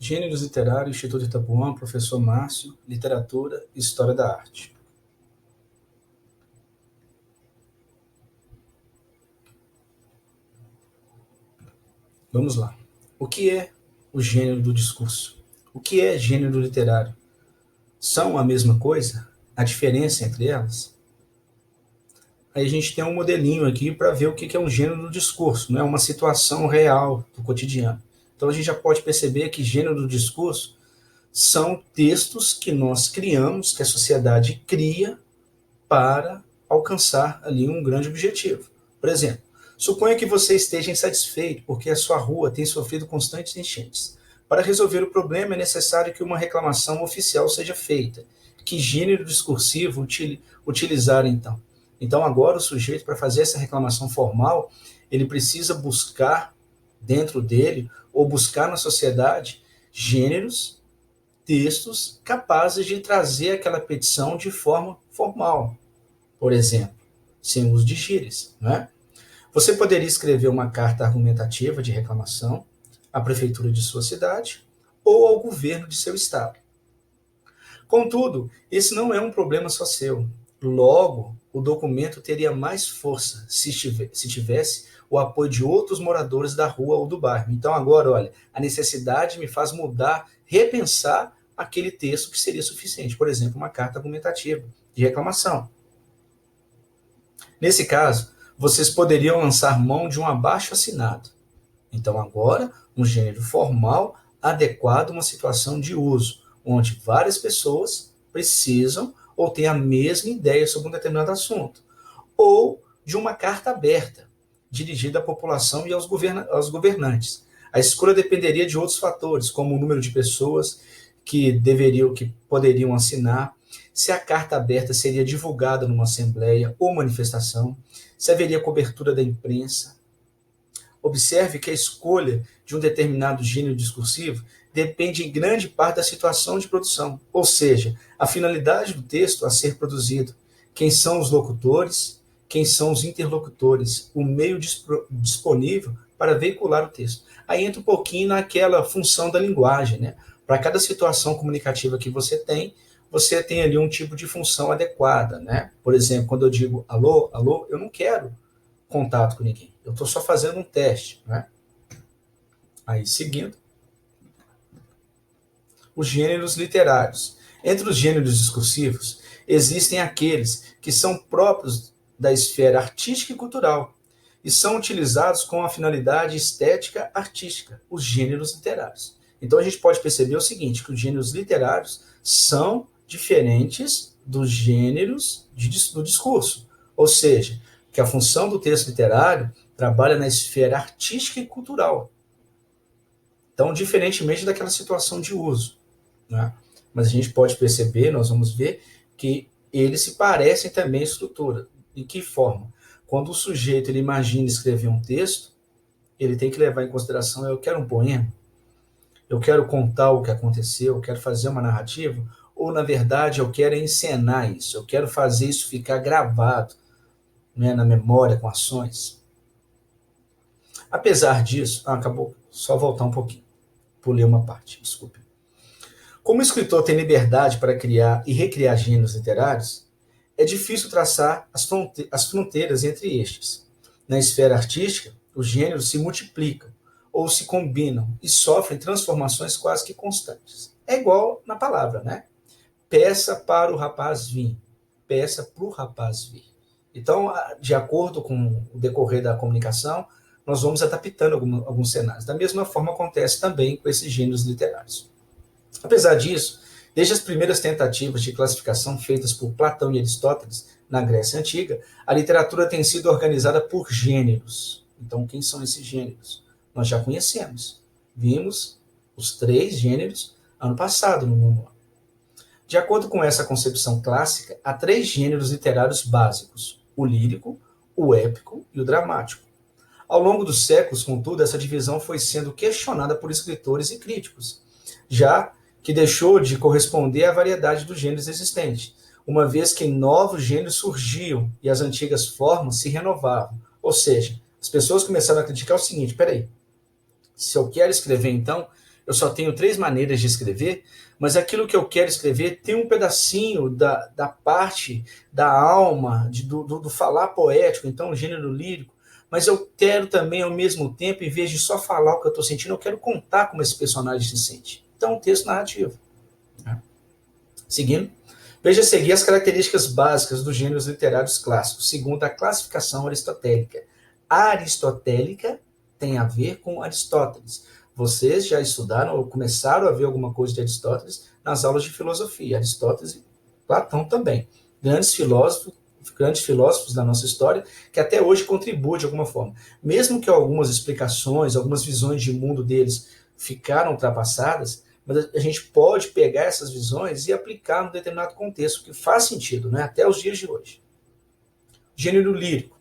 Gêneros Literários, Instituto Itapuã, professor Márcio, Literatura e História da Arte. Vamos lá. O que é o gênero do discurso? O que é gênero literário? São a mesma coisa? A diferença entre elas? Aí a gente tem um modelinho aqui para ver o que é um gênero do discurso, não é uma situação real do cotidiano. Então a gente já pode perceber que gênero do discurso são textos que nós criamos, que a sociedade cria para alcançar ali um grande objetivo. Por exemplo, suponha que você esteja insatisfeito porque a sua rua tem sofrido constantes enchentes. Para resolver o problema é necessário que uma reclamação oficial seja feita. Que gênero discursivo utilizar então? Então agora o sujeito, para fazer essa reclamação formal, ele precisa buscar dentro dele, ou buscar na sociedade, gêneros, textos capazes de trazer aquela petição de forma formal. Por exemplo, sem uso de gírias. Né? Você poderia escrever uma carta argumentativa de reclamação à prefeitura de sua cidade ou ao governo de seu estado. Contudo, esse não é um problema só seu. Logo, o documento teria mais força se tivesse o apoio de outros moradores da rua ou do bairro. Então agora, olha, a necessidade me faz mudar, repensar aquele texto que seria suficiente. Por exemplo, uma carta argumentativa de reclamação. Nesse caso, vocês poderiam lançar mão de um abaixo-assinado. Então agora, um gênero formal adequado a uma situação de uso, onde várias pessoas precisam ou têm a mesma ideia sobre um determinado assunto. Ou de uma carta aberta, dirigida à população e aos governantes. A escolha dependeria de outros fatores, como o número de pessoas que poderiam assinar, se a carta aberta seria divulgada numa assembleia ou manifestação, se haveria cobertura da imprensa. Observe que a escolha de um determinado gênero discursivo depende em grande parte da situação de produção, ou seja, a finalidade do texto a ser produzido, quem são os locutores, quem são os interlocutores, o meio disponível para veicular o texto. Aí entra um pouquinho naquela função da linguagem, né? Para cada situação comunicativa que você tem ali um tipo de função adequada, né? Por exemplo, quando eu digo alô, alô, eu não quero contato com ninguém. Eu estou só fazendo um teste, né? Aí, seguindo. Os gêneros literários. Entre os gêneros discursivos, existem aqueles que são próprios da esfera artística e cultural e são utilizados com a finalidade estética artística, os gêneros literários. Então a gente pode perceber o seguinte, que os gêneros literários são diferentes dos gêneros do discurso. Ou seja, que a função do texto literário trabalha na esfera artística e cultural. Então, diferentemente daquela situação de uso. Né? Mas a gente pode perceber, nós vamos ver, que eles se parecem também em estrutura. De que forma? Quando o sujeito ele imagina escrever um texto, ele tem que levar em consideração, eu quero um poema, eu quero contar o que aconteceu, eu quero fazer uma narrativa, ou, na verdade, eu quero encenar isso, eu quero fazer isso ficar gravado, né, na memória, com ações. Apesar disso, acabou, só voltar um pouquinho, pulei uma parte, desculpe. Como o escritor tem liberdade para criar e recriar gêneros literários, é difícil traçar as fronteiras entre estes. Na esfera artística, os gêneros se multiplicam, ou se combinam, e sofrem transformações quase que constantes. É igual na palavra, né? Peça para o rapaz vir, peça para o rapaz vir. Então, de acordo com o decorrer da comunicação, nós vamos adaptando alguns cenários. Da mesma forma acontece também com esses gêneros literários. Apesar disso, desde as primeiras tentativas de classificação feitas por Platão e Aristóteles na Grécia Antiga, a literatura tem sido organizada por gêneros. Então, quem são esses gêneros? Nós já conhecemos. Vimos os 3 gêneros ano passado no Mundo. De acordo com essa concepção clássica, há 3 gêneros literários básicos: o lírico, o épico e o dramático. Ao longo dos séculos, contudo, essa divisão foi sendo questionada por escritores e críticos, já que deixou de corresponder à variedade dos gêneros existentes, uma vez que novos gêneros surgiam e as antigas formas se renovavam. Ou seja, as pessoas começaram a criticar o seguinte, peraí, se eu quero escrever, então, eu só tenho 3 maneiras de escrever, mas aquilo que eu quero escrever tem um pedacinho da parte da alma, do falar poético, então o gênero lírico, mas eu quero também, ao mesmo tempo, em vez de só falar o que eu estou sentindo, eu quero contar como esse personagem se sente. Então, um texto narrativo. Seguindo, veja a seguir as características básicas dos gêneros literários clássicos, segundo a classificação aristotélica. A aristotélica tem a ver com Aristóteles. Vocês já estudaram ou começaram a ver alguma coisa de Aristóteles nas aulas de filosofia. Aristóteles e Platão também. Grandes filósofos da nossa história que até hoje contribuem de alguma forma. Mesmo que algumas explicações, algumas visões de mundo deles ficaram ultrapassadas, mas a gente pode pegar essas visões e aplicar num determinado contexto, que faz sentido, né? Até os dias de hoje. Gênero lírico.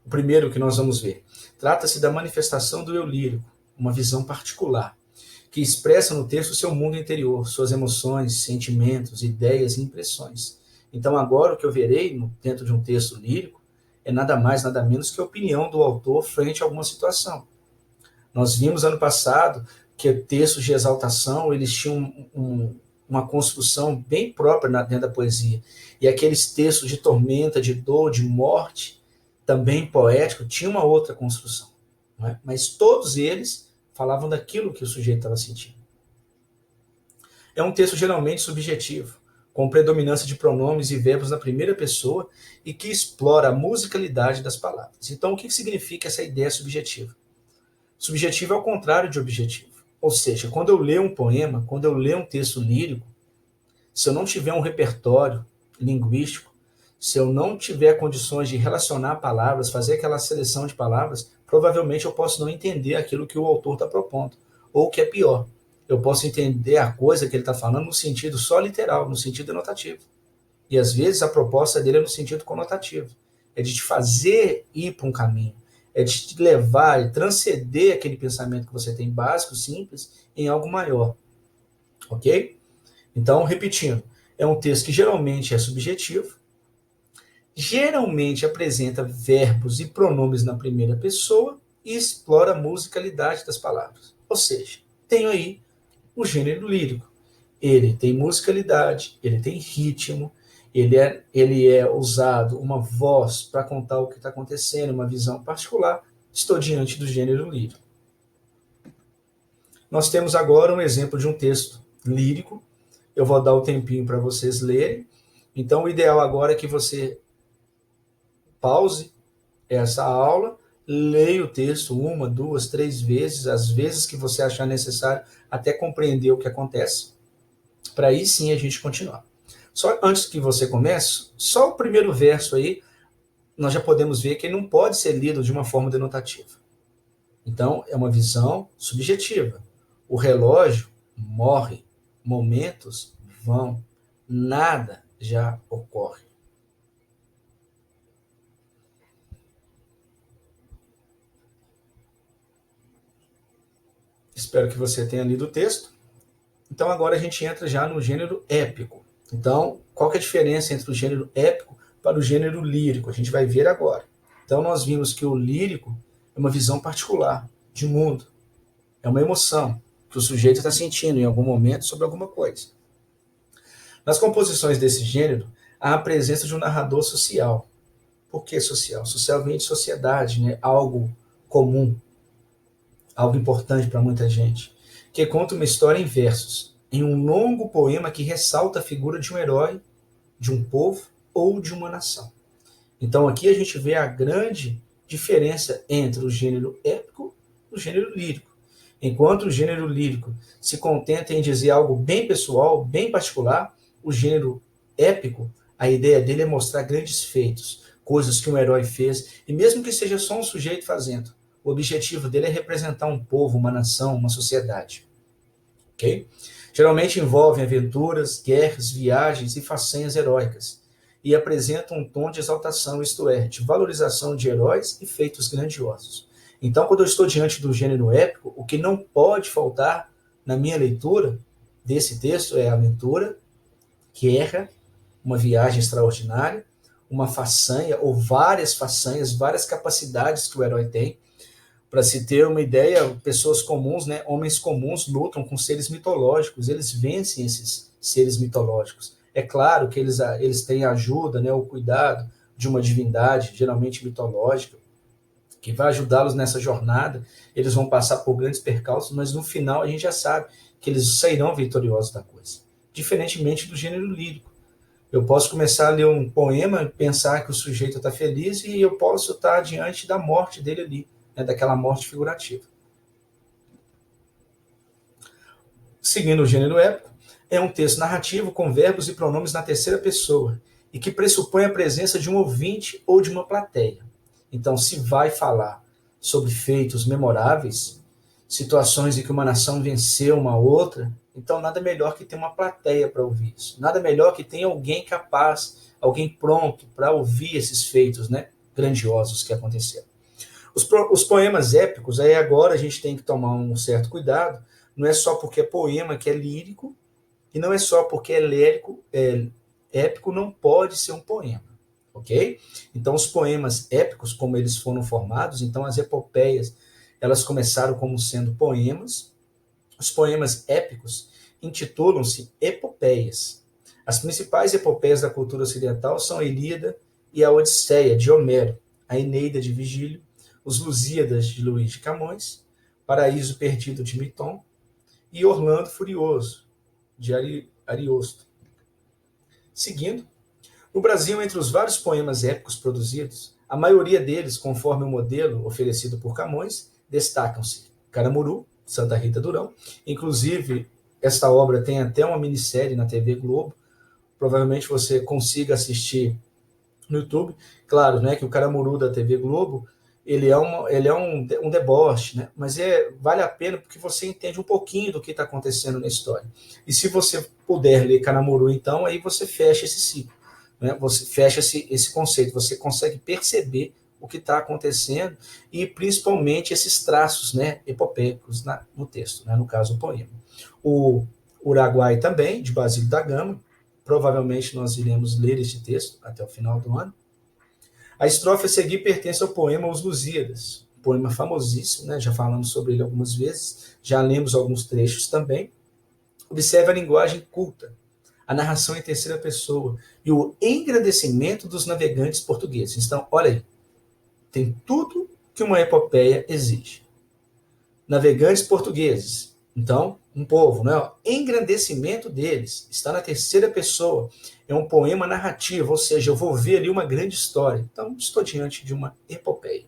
O primeiro que nós vamos ver. Trata-se da manifestação do eu lírico, uma visão particular, que expressa no texto o seu mundo interior, suas emoções, sentimentos, ideias e impressões. Então agora o que eu verei dentro de um texto lírico é nada mais, nada menos que a opinião do autor frente a alguma situação. Nós vimos ano passado que textos de exaltação, eles tinham uma construção bem própria dentro da poesia. E aqueles textos de tormenta, de dor, de morte, também poético, tinham uma outra construção. Não é? Mas todos eles falavam daquilo que o sujeito estava sentindo. É um texto geralmente subjetivo, com predominância de pronomes e verbos na primeira pessoa e que explora a musicalidade das palavras. Então, o que significa essa ideia subjetiva? Subjetivo é o contrário de objetivo. Ou seja, quando eu leio um poema, quando eu leio um texto lírico, se eu não tiver um repertório linguístico, se eu não tiver condições de relacionar palavras, fazer aquela seleção de palavras, provavelmente eu posso não entender aquilo que o autor está propondo. Ou o que é pior, eu posso entender a coisa que ele está falando no sentido só literal, no sentido denotativo. E às vezes a proposta dele é no sentido conotativo. É de te fazer ir para um caminho. É de te levar e transcender aquele pensamento que você tem básico, simples, em algo maior. Ok? Então, repetindo, é um texto que geralmente é subjetivo, geralmente apresenta verbos e pronomes na primeira pessoa e explora a musicalidade das palavras. Ou seja, tenho aí o gênero lírico. Ele tem musicalidade, ele tem ritmo, ele é usado uma voz para contar o que está acontecendo, uma visão particular. Estou diante do gênero lírico. Nós temos agora um exemplo de um texto lírico. Eu vou dar o tempinho para vocês lerem. Então, o ideal agora é que você pause essa aula, leia o texto 1, 2, 3 vezes, as vezes que você achar necessário, até compreender o que acontece, para aí sim a gente continuar. Só antes que você comece, só o primeiro verso aí, nós já podemos ver que ele não pode ser lido de uma forma denotativa. Então, é uma visão subjetiva. O relógio morre, momentos vão, nada já ocorre. Espero que você tenha lido o texto. Então agora a gente entra já no gênero épico. Então, qual que é a diferença entre o gênero épico para o gênero lírico? A gente vai ver agora. Então nós vimos que o lírico é uma visão particular de mundo. É uma emoção que o sujeito está sentindo em algum momento sobre alguma coisa. Nas composições desse gênero, há a presença de um narrador social. Por que social? Social vem de sociedade, né? Algo comum, algo importante para muita gente, que conta uma história em versos, em um longo poema que ressalta a figura de um herói, de um povo ou de uma nação. Então aqui a gente vê a grande diferença entre o gênero épico e o gênero lírico. Enquanto o gênero lírico se contenta em dizer algo bem pessoal, bem particular, o gênero épico, a ideia dele é mostrar grandes feitos, coisas que um herói fez, e mesmo que seja só um sujeito fazendo, o objetivo dele é representar um povo, uma nação, uma sociedade. Okay? Geralmente envolvem aventuras, guerras, viagens e façanhas heróicas, e apresentam um tom de exaltação, isto é, de valorização de heróis e feitos grandiosos. Então, quando eu estou diante do gênero épico, o que não pode faltar na minha leitura desse texto é aventura, guerra, uma viagem extraordinária, uma façanha ou várias façanhas, várias capacidades que o herói tem, Para se ter uma ideia, pessoas comuns, né, homens comuns, lutam com seres mitológicos, eles vencem esses seres mitológicos. É claro que eles têm a ajuda, né, o cuidado de uma divindade, geralmente mitológica, que vai ajudá-los nessa jornada. Eles vão passar por grandes percalços, mas no final a gente já sabe que eles sairão vitoriosos da coisa. Diferentemente do gênero lírico. Eu posso começar a ler um poema, pensar que o sujeito está feliz e eu posso estar diante da morte dele ali, né, daquela morte figurativa. Seguindo o gênero épico, é um texto narrativo com verbos e pronomes na terceira pessoa e que pressupõe a presença de um ouvinte ou de uma plateia. Então, se vai falar sobre feitos memoráveis, situações em que uma nação venceu uma outra, então nada melhor que ter uma plateia para ouvir isso. Nada melhor que ter alguém capaz, alguém pronto para ouvir esses feitos, né, grandiosos que aconteceram. Os poemas épicos, aí agora a gente tem que tomar um certo cuidado, não é só porque é poema que é lírico, e não é só porque é lírico, épico não pode ser um poema, ok? Então os poemas épicos, como eles foram formados, então as epopeias, elas começaram como sendo poemas. Os poemas épicos intitulam-se epopeias. As principais epopeias da cultura ocidental são a Ilíada e a Odisseia, de Homero, a Eneida, de Virgílio, os Lusíadas, de Luís de Camões, Paraíso Perdido, de Milton, e Orlando Furioso, de Ariosto. Seguindo, no Brasil, entre os vários poemas épicos produzidos, a maioria deles, conforme o modelo oferecido por Camões, destacam-se Caramuru, Santa Rita Durão. Inclusive, esta obra tem até uma minissérie na TV Globo. Provavelmente você consiga assistir no YouTube. Claro, né, que o Caramuru da TV Globo, ele é um deboche, né? Mas vale a pena porque você entende um pouquinho do que está acontecendo na história. E se você puder ler Caramuru, então, aí você fecha esse ciclo, né? Você fecha esse conceito, você consegue perceber o que está acontecendo e principalmente esses traços, né, epopeicos no texto, né, no caso o poema. O Uruguai também, de Basílio da Gama, provavelmente nós iremos ler este texto até o final do ano. A estrofe a seguir pertence ao poema Os Lusíadas, um poema famosíssimo, né? Já falamos sobre ele algumas vezes, já lemos alguns trechos também. Observe a linguagem culta, a narração em terceira pessoa e o engrandecimento dos navegantes portugueses. Então, olha aí, tem tudo que uma epopeia exige. Navegantes portugueses, então, um povo, né? Engrandecimento deles, está na terceira pessoa, é um poema narrativo, ou seja, eu vou ver ali uma grande história. Então, estou diante de uma epopeia.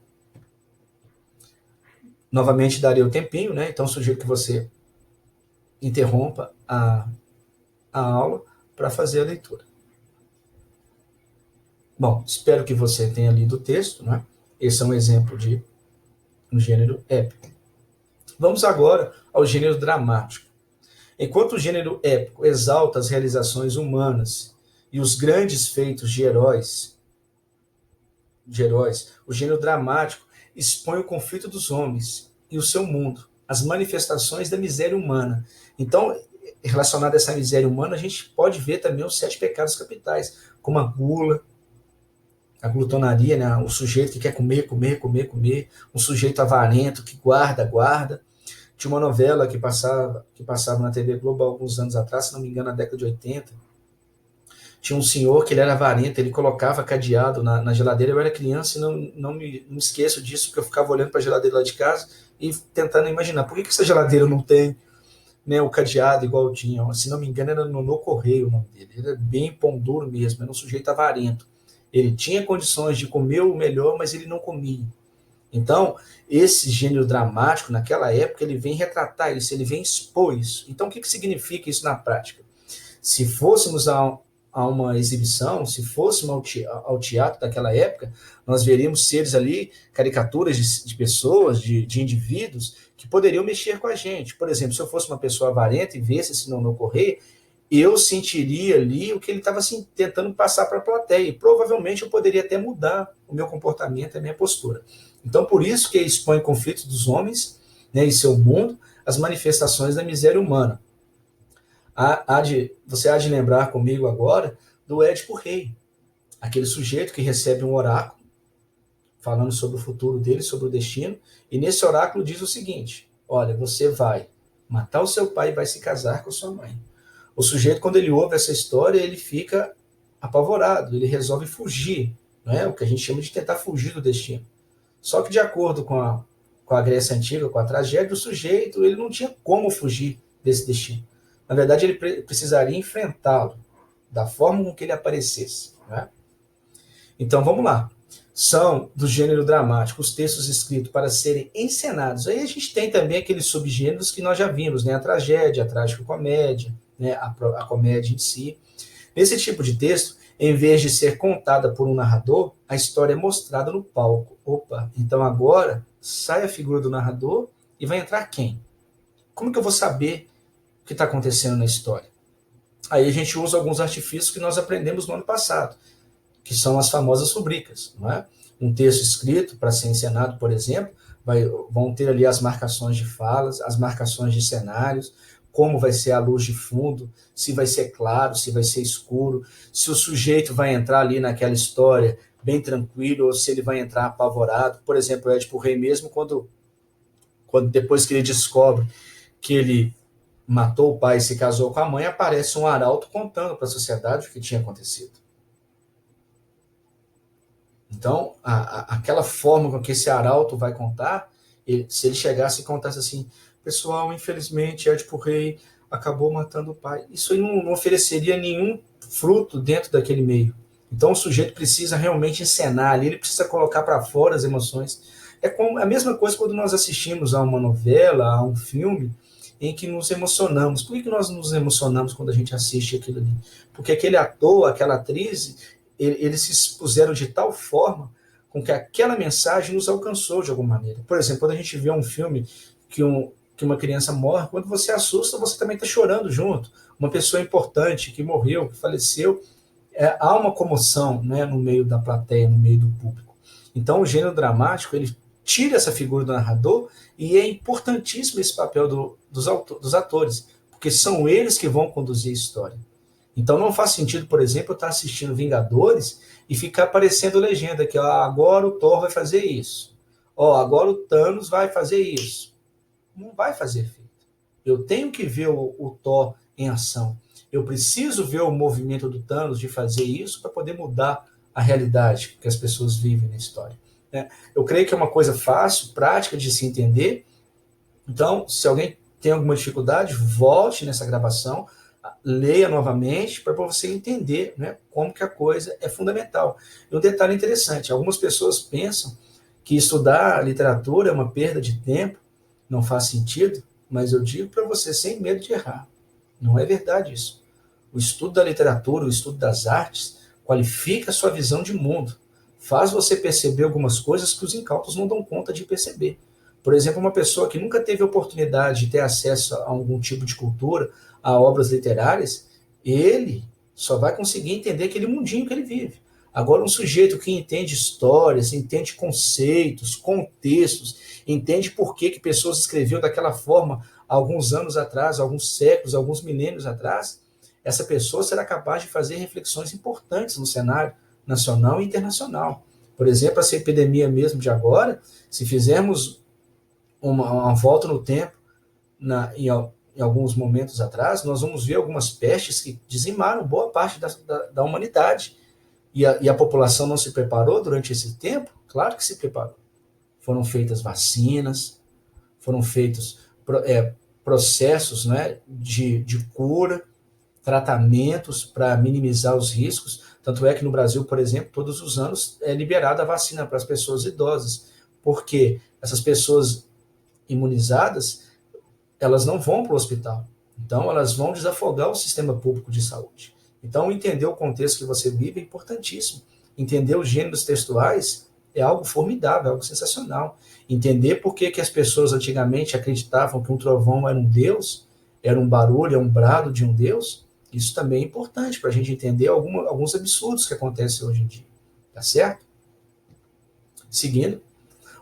Novamente, darei o tempinho, né? Então, sugiro que você interrompa a aula para fazer a leitura. Bom, espero que você tenha lido o texto, né? Esse é um exemplo de um gênero épico. Vamos agora ao gênero dramático. Enquanto o gênero épico exalta as realizações humanas e os grandes feitos de heróis, o gênero dramático expõe o conflito dos homens e o seu mundo, as manifestações da miséria humana. Então, relacionado a essa miséria humana, a gente pode ver também os 7 pecados capitais, como a gula, a glutonaria, né? O sujeito que quer comer, comer, comer, comer, um sujeito avarento que guarda, guarda. Tinha uma novela que passava na TV Globo há alguns anos atrás, se não me engano, na década de 80. Tinha um senhor que ele era avarento, ele colocava cadeado na geladeira. Eu era criança e não me esqueço disso, porque eu ficava olhando para a geladeira lá de casa e tentando imaginar por que essa geladeira não tem, né, o cadeado igual tinha. Se não me engano, era no Correio o nome dele. Ele era bem pão duro mesmo, era um sujeito avarento. Ele tinha condições de comer o melhor, mas ele não comia. Então, esse gênero dramático, naquela época, ele vem retratar isso, ele vem expor isso. Então, o que significa isso na prática? Se fôssemos a uma exibição, se fôssemos ao teatro daquela época, nós veríamos seres ali, caricaturas de pessoas, de indivíduos, que poderiam mexer com a gente. Por exemplo, se eu fosse uma pessoa avarenta e visse esse não ocorrer, eu sentiria ali o que ele estava assim, tentando passar para a plateia. E provavelmente eu poderia até mudar o meu comportamento, a minha postura. Então, por isso que expõe conflitos dos homens, né, em seu mundo, as manifestações da miséria humana. Você há de lembrar comigo agora do Édipo Rei, aquele sujeito que recebe um oráculo falando sobre o futuro dele, sobre o destino, e nesse oráculo diz o seguinte: olha, você vai matar o seu pai e vai se casar com sua mãe. O sujeito, quando ele ouve essa história, ele fica apavorado, ele resolve fugir, não é? O que a gente chama de tentar fugir do destino. Só que, de acordo com a Grécia Antiga, com a tragédia, o sujeito ele não tinha como fugir desse destino. Na verdade, ele precisaria enfrentá-lo da forma com que ele aparecesse. Né? Então, vamos lá. São do gênero dramático os textos escritos para serem encenados. Aí a gente tem também aqueles subgêneros que nós já vimos, né? A tragédia, a trágico-comédia, né? A comédia em si. Nesse tipo de texto, em vez de ser contada por um narrador, a história é mostrada no palco. Opa, então agora sai a figura do narrador e vai entrar quem? Como que eu vou saber o que está acontecendo na história? Aí a gente usa alguns artifícios que nós aprendemos no ano passado, que são as famosas rubricas. Não é? Um texto escrito para ser encenado, por exemplo, vão ter ali as marcações de falas, as marcações de cenários, como vai ser a luz de fundo, se vai ser claro, se vai ser escuro, se o sujeito vai entrar ali naquela história bem tranquilo ou se ele vai entrar apavorado. Por exemplo, o Édipo Rei mesmo, quando depois que ele descobre que ele matou o pai e se casou com a mãe, aparece um arauto contando para a sociedade o que tinha acontecido. Então, aquela forma com que esse arauto vai contar, se ele chegasse e contasse assim: pessoal, infelizmente, Édipo Rei acabou matando o pai, isso aí não ofereceria nenhum fruto dentro daquele meio. Então, o sujeito precisa realmente encenar ali, ele precisa colocar para fora as emoções. É como a mesma coisa quando nós assistimos a uma novela, a um filme, em que nos emocionamos. Por que nós nos emocionamos quando a gente assiste aquilo ali? Porque aquele ator, aquela atriz, eles se expuseram de tal forma com que aquela mensagem nos alcançou de alguma maneira. Por exemplo, quando a gente vê um filme que uma criança morre, quando você assusta, você também está chorando junto. Uma pessoa importante que morreu, que faleceu, há uma comoção, né, no meio da plateia, no meio do público. Então, o gênero dramático, ele tira essa figura do narrador e é importantíssimo esse papel dos atores, porque são eles que vão conduzir a história. Então não faz sentido, por exemplo, eu estar assistindo Vingadores e ficar aparecendo legenda que agora o Thor vai fazer isso. Agora o Thanos vai fazer isso. Não vai fazer efeito. Eu tenho que ver o Thor em ação. Eu preciso ver o movimento do Thanos de fazer isso para poder mudar a realidade que as pessoas vivem na história. Eu creio que é uma coisa fácil, prática de se entender. Então, se alguém tem alguma dificuldade, volte nessa gravação, leia novamente para você entender, né, como que a coisa é fundamental. E um detalhe interessante, algumas pessoas pensam que estudar literatura é uma perda de tempo, não faz sentido, mas eu digo para você sem medo de errar. Não é verdade isso. O estudo da literatura, o estudo das artes, qualifica a sua visão de mundo, faz você perceber algumas coisas que os incautos não dão conta de perceber. Por exemplo, uma pessoa que nunca teve oportunidade de ter acesso a algum tipo de cultura, a obras literárias, ele só vai conseguir entender aquele mundinho que ele vive. Agora, um sujeito que entende histórias, entende conceitos, contextos, entende por que pessoas escreviam daquela forma há alguns anos atrás, alguns séculos, alguns milênios atrás, essa pessoa será capaz de fazer reflexões importantes no cenário nacional e internacional. Por exemplo, essa epidemia mesmo de agora, se fizermos uma volta no tempo, em alguns momentos atrás, nós vamos ver algumas pestes que dizimaram boa parte da humanidade. E a população não se preparou durante esse tempo? Claro que se preparou. Foram feitas vacinas, foram feitos processos, né, de cura, tratamentos para minimizar os riscos. Tanto é que no Brasil, por exemplo, todos os anos é liberada a vacina para as pessoas idosas, porque essas pessoas imunizadas, elas não vão para o hospital. Então, elas vão desafogar o sistema público de saúde. Então, entender o contexto que você vive é importantíssimo. Entender os gêneros textuais é algo formidável, algo sensacional. Entender por que as pessoas antigamente acreditavam que um trovão era um deus, era um barulho, é um brado de um deus, isso também é importante para a gente entender alguns absurdos que acontecem hoje em dia. Tá certo? Seguindo.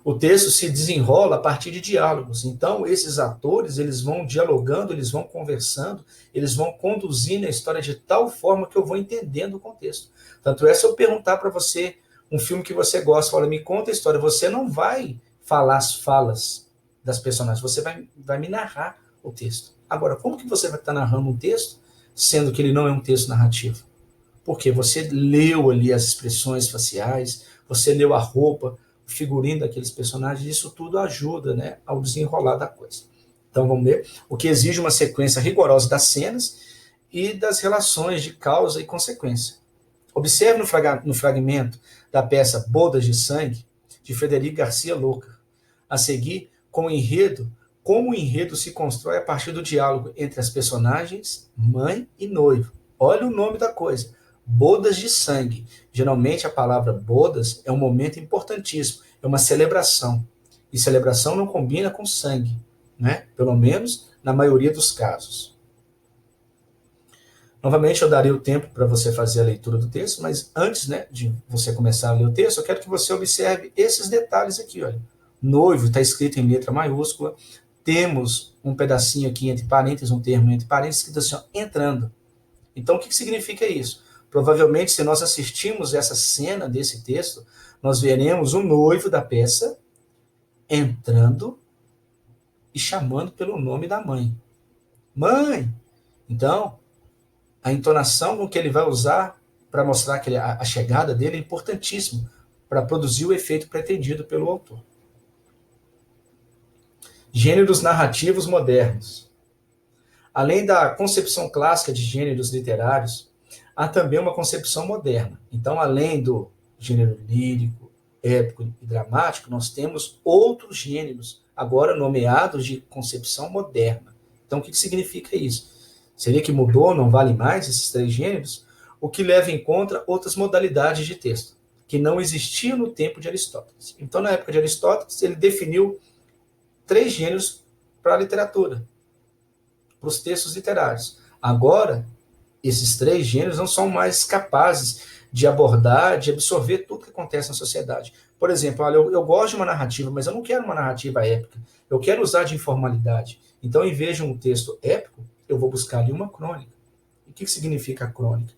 O texto se desenrola a partir de diálogos. Então, esses atores, eles vão dialogando, eles vão conversando, eles vão conduzindo a história de tal forma que eu vou entendendo o contexto. Tanto é, se eu perguntar para você um filme que você gosta, fala, me conta a história. Você não vai falar as falas das personagens, você vai me narrar o texto. Agora, como que você vai estar narrando um texto, sendo que ele não é um texto narrativo? Porque você leu ali as expressões faciais, você leu a roupa, o figurino daqueles personagens, isso tudo ajuda, né, ao desenrolar da coisa. Então vamos ver, o que exige uma sequência rigorosa das cenas e das relações de causa e consequência. Observe no fragmento da peça Bodas de Sangue, de Frederico Garcia Lorca. A seguir, com o enredo, como o enredo se constrói a partir do diálogo entre as personagens, mãe e noivo. Olha o nome da coisa, Bodas de Sangue. Geralmente a palavra bodas é um momento importantíssimo, é uma celebração. E celebração não combina com sangue, né? Pelo menos na maioria dos casos. Novamente, eu daria o tempo para você fazer a leitura do texto, mas antes, né, de você começar a ler o texto, eu quero que você observe esses detalhes aqui. Olha. Noivo está escrito em letra maiúscula, temos um pedacinho aqui entre parênteses, um termo entre parênteses, escrito assim, ó, entrando. Então, o que significa isso? Provavelmente, se nós assistimos essa cena desse texto, nós veremos o noivo da peça entrando e chamando pelo nome da mãe. Mãe! Então, a entonação com que ele vai usar para mostrar que a chegada dele é importantíssimo para produzir o efeito pretendido pelo autor. Gêneros narrativos modernos. Além da concepção clássica de gêneros literários, há também uma concepção moderna. Então, além do gênero lírico, épico e dramático, nós temos outros gêneros, agora nomeados de concepção moderna. Então, o que significa isso? Seria que mudou, não vale mais esses três gêneros? O que leva em conta outras modalidades de texto, que não existiam no tempo de Aristóteles. Então, na época de Aristóteles, ele definiu três gêneros para a literatura, para os textos literários. Agora, esses três gêneros não são mais capazes de abordar, de absorver tudo que acontece na sociedade. Por exemplo, olha, eu gosto de uma narrativa, mas eu não quero uma narrativa épica. Eu quero usar de informalidade. Então, em vez de um texto épico, eu vou buscar ali uma crônica. E o que significa a crônica?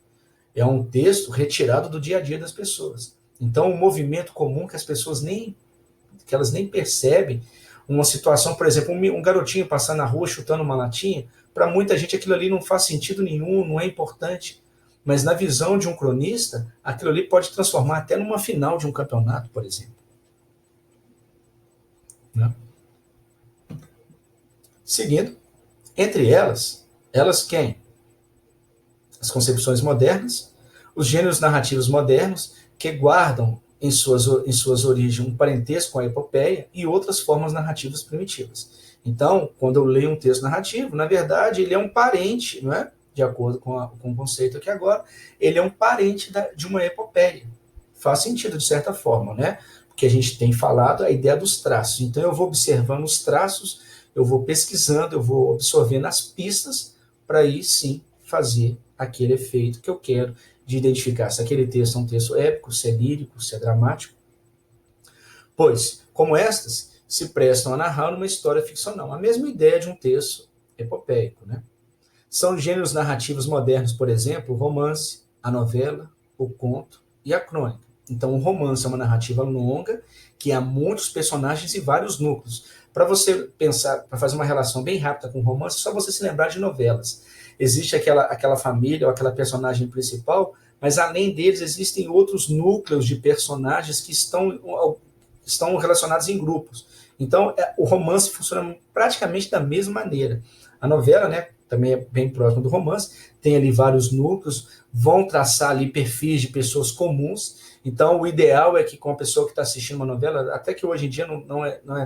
É um texto retirado do dia a dia das pessoas. Então, um movimento comum que as pessoas nem percebem, uma situação, por exemplo, um garotinho passar na rua chutando uma latinha, para muita gente aquilo ali não faz sentido nenhum, não é importante. Mas na visão de um cronista, aquilo ali pode transformar até numa final de um campeonato, por exemplo. Né? Seguindo, entre elas quem? As concepções modernas, os gêneros narrativos modernos, que guardam em suas origens um parentesco com a epopeia e outras formas narrativas primitivas. Então, quando eu leio um texto narrativo, na verdade, ele é um parente, não é? De acordo com o conceito aqui agora, ele é um parente de uma epopeia. Faz sentido, de certa forma, né? Porque a gente tem falado a ideia dos traços. Então, eu vou observando os traços, eu vou pesquisando, eu vou absorvendo as pistas para aí, sim, fazer aquele efeito que eu quero de identificar se aquele texto é um texto épico, se é lírico, se é dramático. Pois, como estas, se prestam a narrar uma história ficcional. A mesma ideia de um texto epopeico, né? São gêneros narrativos modernos, por exemplo, o romance, a novela, o conto e a crônica. Então, o romance é uma narrativa longa, que há muitos personagens e vários núcleos. Para você pensar, para fazer uma relação bem rápida com o romance, é só você se lembrar de novelas. Existe aquela família ou aquela personagem principal, mas além deles existem outros núcleos de personagens que estão relacionados em grupos. Então, o romance funciona praticamente da mesma maneira. A novela, né, também é bem próximo do romance, tem ali vários núcleos, vão traçar ali perfis de pessoas comuns. Então, o ideal é que com a pessoa que está assistindo uma novela, até que hoje em dia não é